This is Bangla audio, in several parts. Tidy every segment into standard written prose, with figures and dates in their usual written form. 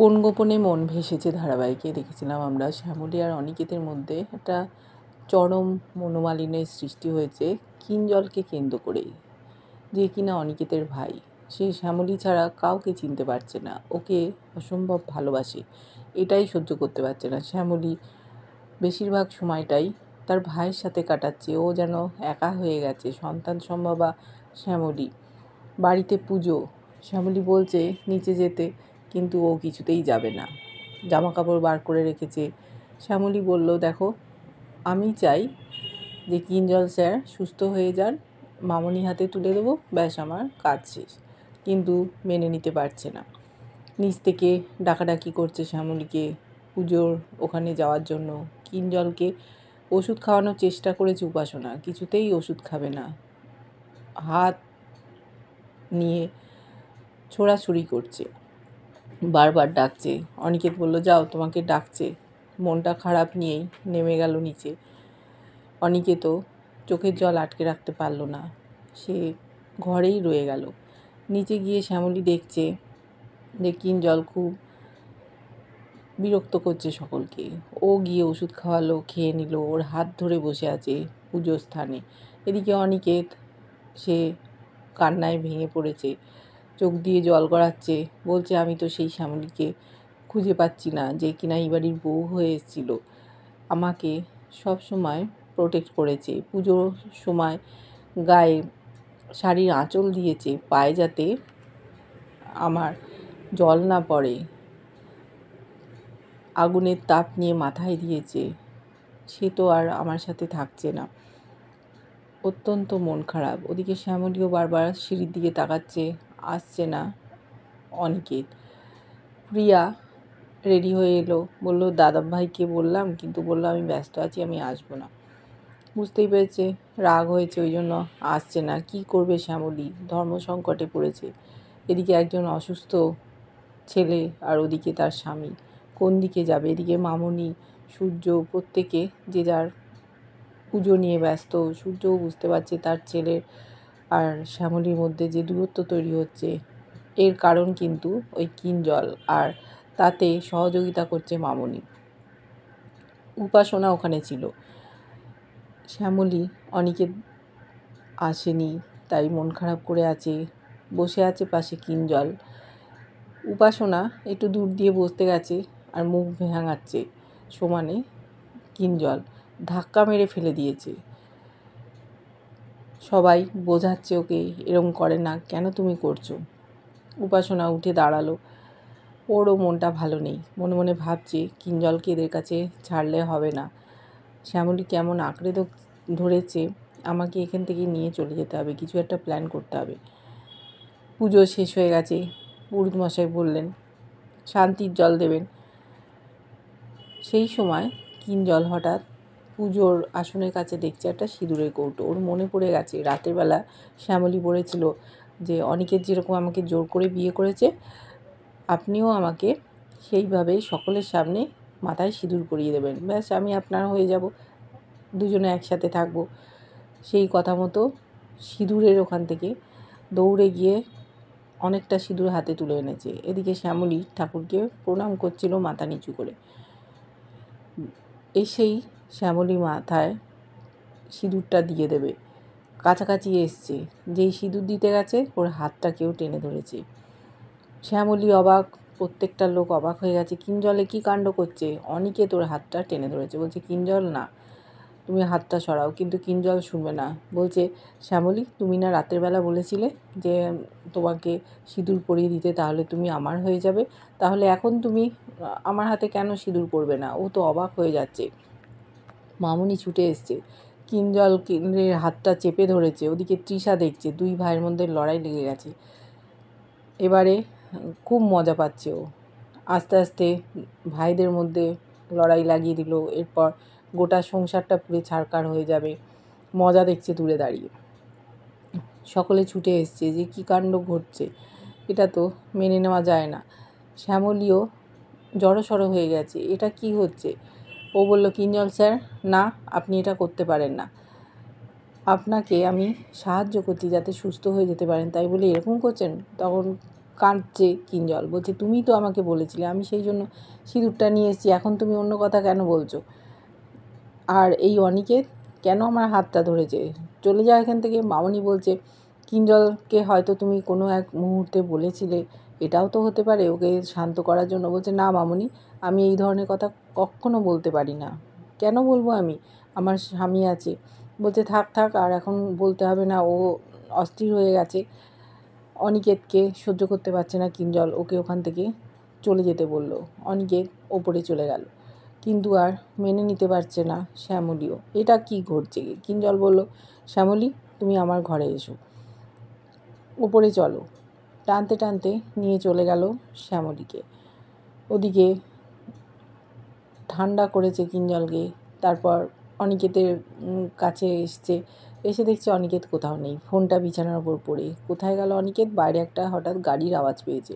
কোন গোপনে মন ভেসেছে ধারাবাহিকে দেখেছিলাম আমরা শ্যামলী আর অনিকেতের মধ্যে একটা চরম মনোমালিন্যের সৃষ্টি হয়েছে কিঞ্জলকে কেন্দ্র করেই, যে কিনা অনিকেতের ভাই। সে শ্যামলী ছাড়া কাউকে চিনতে পারছে না, ওকে অসম্ভব ভালোবাসে, এটাই সহ্য করতে পারছে না। শ্যামলী বেশিরভাগ সময়টাই তার ভাইয়ের সাথে কাটাচ্ছে, ও যেন একা হয়ে গেছে। সন্তান সম্ভবা শ্যামলী। বাড়িতে পুজো, শ্যামলী বলছে নিচে যেতে, কিন্তু ও কিছুতেই যাবে না। জামা কাপড় বার করে রেখেছে। শ্যামলী বলল, দেখো, আমি চাই যে কিঞ্জল স্যার সুস্থ হয়ে যান, মামনি হাতে তুলে দেবো, ব্যাস আমার কাজ শেষ। কিন্তু মেনে নিতে পারছে না। নিচ থেকে ডাকাডাকি করছে শ্যামলীকে পুজোর ওখানে যাওয়ার জন্য। কিঞ্জলকে ওষুধ খাওয়ানোর চেষ্টা করেছে উপাসনা, কিছুতেই ওষুধ খাবে না। হাত নিয়ে ছোড়াছুড়ি করছে, বারবার ডাকছে। অনিকেত বলল, যাও, তোমাকে ডাকছে। মনটা খারাপ নিয়েই নেমে গেল নিচে। অনিকেতও চোখের জল আটকে রাখতে পারল না, সে ঘরেই রয়ে গেল। নিচে গিয়ে শ্যামলী দেখছে যে কিঞ্জল খুব বিরক্ত করছে সকলকে। ও গিয়ে ওষুধ খাওয়ালো, খেয়ে নিল, ওর হাত ধরে বসে আছে পুজোর স্থানে। এদিকে অনিকেত, সে কান্নায় ভেঙে পড়েছে, চোখ দিয়ে জল গড়াচ্ছে। বলছে, আমি তো সেই শ্যামলীকে খুঁজে পাচ্ছি না, যে কিনা এই বাড়ির বউ হয়ে এসেছিল, আমাকে সব সময় প্রোটেক্ট করেছে, পুজোর সময় গায়ে শাড়ির আঁচল দিয়েছে পায়ে যাতে আমার জল না পড়ে, আগুনের তাপ নিয়ে মাথায় দিয়েছে। সে তো আর আমার সাথে থাকছে না। অত্যন্ত মন খারাপ। ওদিকে শ্যামলীও বারবার সিঁড়ির দিকে তাকাচ্ছে, আসছে না অনিকেত। প্রিয়া রেডি হয়ে এলো, বলল, দাদাভাইকে বললাম, কিন্তু বললো আমি ব্যস্ত আছি, আমি আসবো না। বুঝতেই পেরেছে রাগ হয়েছে, ওই জন্য আসছে না। কি করবে শ্যামলী, ধর্ম সংকটে পড়েছে। এদিকে একজন অসুস্থ ছেলে, আর ওদিকে তার স্বামী। কোন দিকে যাবে? এদিকে মামনি, সূর্য, প্রত্যেকে যে যার পুজো নিয়ে ব্যস্ত। সূর্যও বুঝতে পারছে তার ছেলের আর শ্যামলীর মধ্যে যে দূরত্ব তৈরি হচ্ছে, এর কারণ কিন্তু ওই কিঞ্জল, আর তাতে সহযোগিতা করছে মামনি। উপাসনা ওখানে ছিল। শ্যামলী অনিকেত আসেনি তাই মন খারাপ করে আছে, বসে আছে পাশে কিঞ্জল। উপাসনা একটু দূর দিয়ে বসতে গেছে আর মুখ ভেঙাচ্ছে সমানে কিঞ্জল ধাক্কা মেরে ফেলে দিয়েছে। সবাই বোঝাচ্ছে ওকে, এরম করে না, কেন তুমি করছো? উপাসনা উঠে দাঁড়ালো। ওরও মনটা ভালো নেই, মনে মনে ভাবছে কিঞ্জলকে এদের কাছে ছাড়লে হবে না। শ্যামলী কেমন আঁকড়ে ধরেছে, আমাকে এখান থেকে নিয়ে চলে যেতে হবে, কিছু একটা প্ল্যান করতে হবে। পুজো শেষ হয়ে গেছে। পুরোহিত মশাই বললেন শান্তির জল দেবেন। সেই সময় কিঞ্জল হঠাৎ পুজোর আসনের কাছে দেখছে একটা সিঁদুরের কৌটো। ওর মনে পড়ে গেছে রাতের বেলা শ্যামলী বলেছিল যে অনিকেত যেরকম আমাকে জোর করে বিয়ে করেছে, আপনিও আমাকে সেইভাবে সকলের সামনে মাথায় সিঁদুর পরিয়ে দেবেন, ব্যাস আমি আপনার হয়ে যাব, দুজনে একসাথে থাকব। সেই কথা মতো সিঁদুরের ওখান থেকে দৌড়ে গিয়ে অনেকটা সিঁদুর হাতে তুলে এনেছে। এদিকে শ্যামলী ঠাকুরকে প্রণাম করছিল মাথা নিচু করে। এসেই শ্যামলী মাথায় সিঁদুরটা দিয়ে দেবে, কাছাকাছি এসছে, যেই সিঁদুর দিতে গেছে ওর হাতটা কেউ টেনে ধরেছে। শ্যামলী অবাক, প্রত্যেকটা লোক অবাক হয়ে গেছে, কিঞ্জলে কি কাণ্ড করছে? অনিকেত ওর হাতটা টেনে ধরেছে, বলছে কিঞ্জল না, তুমি হাতটা সরাও। কিন্তু কিঞ্জল শুনবে না, বলছে শ্যামলী, তুমি না রাতের বেলা বলেছিলে যে তোমাকে সিঁদুর পরিয়ে দিতে, তাহলে তুমি আমার হয়ে যাবে, তাহলে এখন তুমি আমার হাতে কেন সিঁদুর পরবে না? ও তো অবাক হয়ে যাচ্ছে। মামনি ছুটে এসছে, কিঞ্জলের হাতটা চেপে ধরেছে। ওদিকে তৃষা দেখছে দুই ভাইয়ের মধ্যে লড়াই লেগে গেছে। এবারে খুব মজা পাচ্ছে ও। আস্তে আস্তে ভাইদের মধ্যে লড়াই লাগিয়ে দিল, এরপর গোটা সংসারটা পুরো ছারখার হয়ে যাবে। মজা দেখছে দূরে দাঁড়িয়ে। সকলে ছুটে এসছে যে কী কাণ্ড ঘটছে, এটা তো মেনে নেওয়া যায় না। শ্যামলীও জড়সড় হয়ে গেছে, এটা কি হচ্ছে? ও বলল, কিঞ্জল স্যার, না, আপনি এটা করতে পারেন না, আপনাকে আমি সাহায্য করছি যাতে সুস্থ হয়ে যেতে পারেন, তাই বলে এরকম করছেন? তখন কাঁদছে কিঞ্জল, বলছে তুমি তো আমাকে বলেছিলে, আমি সেই জন্য সিঁদুরটা নিয়ে এসেছি, এখন তুমি অন্য কথা কেন বলছো? আর এই অনিকেত কেন আমার হাতটা ধরেছে, চলে যায় এখান থেকে। মামনি বলছে কিঞ্জলকে হয়তো তুমি কোনো এক মুহূর্তে বলেছিলে, এটাও তো হতে পারে ওকে শান্ত করার জন্য। বলছে না মামনি, আমি এই ধরনের কথা কখনো বলতে পারি না। কেন বলবো আমি, আমার স্বামী আছে। বলছে থাক থাক, আর এখন বলতে হবে না। ও অস্থির হয়ে গেছে, অনিকেতকে সহ্য করতে পারছে না কিঞ্জল, ওকে ওখান থেকে চলে যেতে বলল। অনিকেত ওপরে চলে গেল, কিন্তু আর মেনে নিতে পারছে না শ্যামলীও। এটা কি ঘটছে? কিঞ্জল বলল শ্যামলী তুমি আমার ঘরে এসো, ওপরে চলো। টানতে টানতে নিয়ে চলে গেল শ্যামলীকে। ওদিকে ঠান্ডা করেছে কিঞ্জলকে। তারপর অনিকেতের কাছে এসছে, এসে দেখছে অনিকেত কোথাও নেই। ফোনটা বিছানার ওপর পড়ে। কোথায় গেল অনিকেত? বাইরে একটা হঠাৎ গাড়ির আওয়াজ পেয়েছে,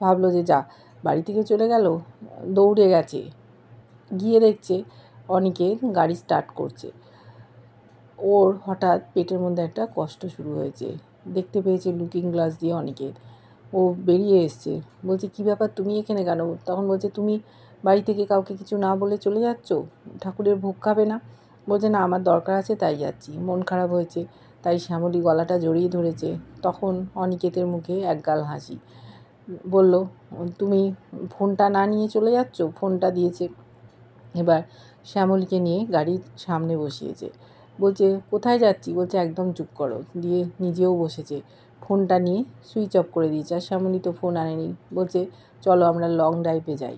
ভাবলো যে যা বাড়ি থেকে চলে গেল, দৌড়ে গেছে। গিয়ে দেখছে অনিকেত গাড়ি স্টার্ট করছে। ওর হঠাৎ পেটের মধ্যে একটা কষ্ট শুরু হয়েছে। দেখতে পেয়েছে লুকিং গ্লাস দিয়ে অনিকেত। ও বেরিয়ে এসছে, বলছে কী ব্যাপার তুমি এখানে কেন? তখন বলছে তুমি বাড়ি থেকে কাউকে কিছু না বলে চলে যাচ্ছ, ঠাকুরের ভোগ খাবে না? বলছে না আমার দরকার আছে তাই যাচ্ছি, মন খারাপ হয়েছে। তাই শ্যামলী গলাটা জড়িয়ে ধরেছে। তখন অনিকেতের মুখে একগাল হাসি। বলল তুমি ফোনটা না নিয়ে চলে যাচ্ছ? ফোনটা দিয়েছে। এবার শ্যামলীকে নিয়ে গাড়ির সামনে বসিয়েছে। বলছে কোথায় যাচ্ছি? বলছে একদম চুপ করো। দিয়ে নিজেও বসেছে, ফোনটা নিয়ে সুইচ অফ করে দিয়েছে। আর শ্যামলী তো ফোন আনেনি। বলছে চলো আমরা লং ড্রাইভে যাই,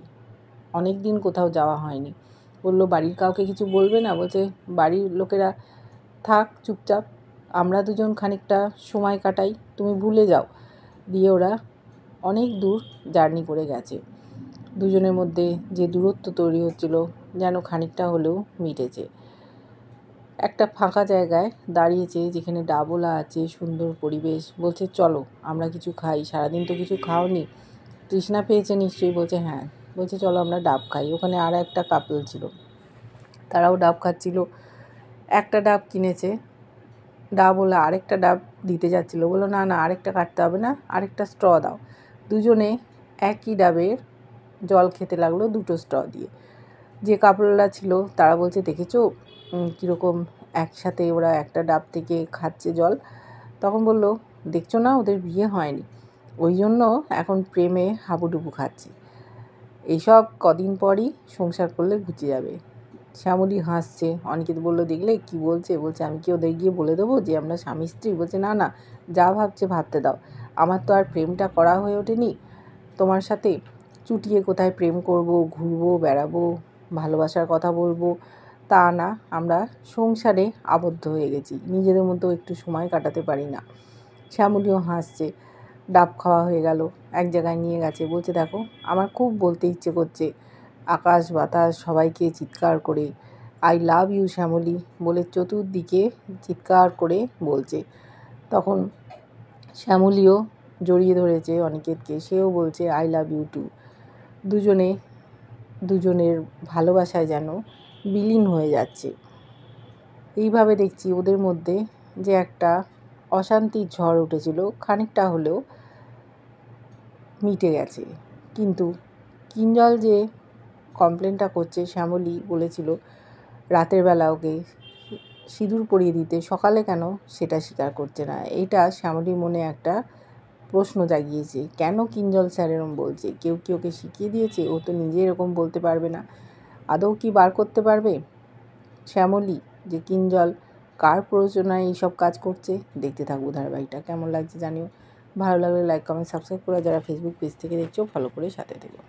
অনেক দিন কোথাও যাওয়া হয়নি। বললো বাড়ির কাউকে কিছু বলবে না? বলছে বাড়ির লোকেরা থাক চুপচাপ, আমরা দুজন খানিকটা সময় কাটাই, তুমি ভুলে যাও। দিয়ে ওরা অনেক দূর জার্নি করে গেছে। দুজনের মধ্যে যে দূরত্ব তৈরি হচ্ছিল যেন খানিকটা হলেও মিটেছে। একটা ফাঁকা জায়গায় দাঁড়িয়েছে যেখানে ডাবলা আছে, সুন্দর পরিবেশ। বলছে চলো আমরা কিছু খাই, সারাদিন তো কিছু খাওনি, তৃষ্ণা পেয়েছে নিশ্চয়ই। বলছে হ্যাঁ। বলছে চলো আমরা ডাব খাই। ওখানে আর একটা কাপল ছিল, তারাও ডাব খাচ্ছিল। একটা ডাব কিনেছে, ডাবওয়ালা আরেকটা ডাব দিতে যাচ্ছিলো। বললো না না আরেকটা কাটতে হবে না, আরেকটা স্ট্র দাও। দুজনে একই ডাবের জল খেতে লাগলো দুটো স্ট্র দিয়ে। যে কাপড়ওয়ালা ছিল তারা বলছে দেখেছো কীরকম একসাথে ওরা একটা ডাব থেকে খাচ্ছে জল। তখন বলল দেখছো না ওদের বিয়ে হয়নি, ওই জন্য এখন প্রেমে হাবুডুবু খাচ্ছে, এইসব কদিন পরই সংসার করলে ঘুচে যাবে। শ্যামলী হাসছে। অনিকেত বলল দেখলে কি বলছে? বলছে আমি কি ওদের গিয়ে বলে দেবো যে আমরা স্বামী স্ত্রী? বলছে না না, যা ভাবছে ভাবতে দাও, আমার তো আর প্রেমটা করা হয়ে ওঠেনি তোমার সাথে। চুটিয়ে কোথায় প্রেম করব, ঘুরবো বেড়াবো, ভালোবাসার কথা বলবো, তা না, আমরা সংসারে আবদ্ধ হয়ে গেছি, নিজেদের মতো একটু সময় কাটাতে পারি না। শ্যামলীও হাসছে। ডাব খাওয়া হয়ে গেল, এক জায়গায় নিয়ে গেছে। বলছে দেখো আমার খুব বলতে ইচ্ছে করছে আকাশ বাতাস সবাইকে চিৎকার করে আই লাভ ইউ শ্যামলী বলে চতুর্দিকে চিৎকার করে বলছে। তখন শ্যামলীও জড়িয়ে ধরেছে অনিকেতকে, সেও বলছে আই লাভ ইউ টু। দুজনে দুজনের ভালোবাসায় যেন বিলীন হয়ে যাচ্ছে। এইভাবে দেখছি ওদের মধ্যে যে একটা অশান্তির ঝড় উঠেছিল খানিকটা হলেও মিটে গেছে। কিন্তু কিঞ্জল যে কমপ্লেনটা করছে, শ্যামলী বলেছিল রাতের বেলা ওকে সিঁদুর পরিয়ে দিতে, সকালে কেন সেটা স্বীকার করছে না। এটা শ্যামলীর মনে একটা প্রশ্ন জাগিয়েছে, কেন কিঞ্জল স্যার এরকম বলছে? কেউ কি ওকে শিখিয়ে দিয়েছে? ও তো নিজে এরকম বলতে পারবে না। আদৌ কি বার করতে পারবে শ্যামলী যে কিঞ্জল কার প্ররোচনায় এইসব কাজ করছে? দেখতে থাকবো ধারাবাহিকটা। কেমন লাগছে জানিও। ভালো লাগলে লাইক কমেন্ট সাবস্ক্রাইব করে, যারা ফেসবুক পেজ থেকে দেখছো ফলো করে সাথে থেকো।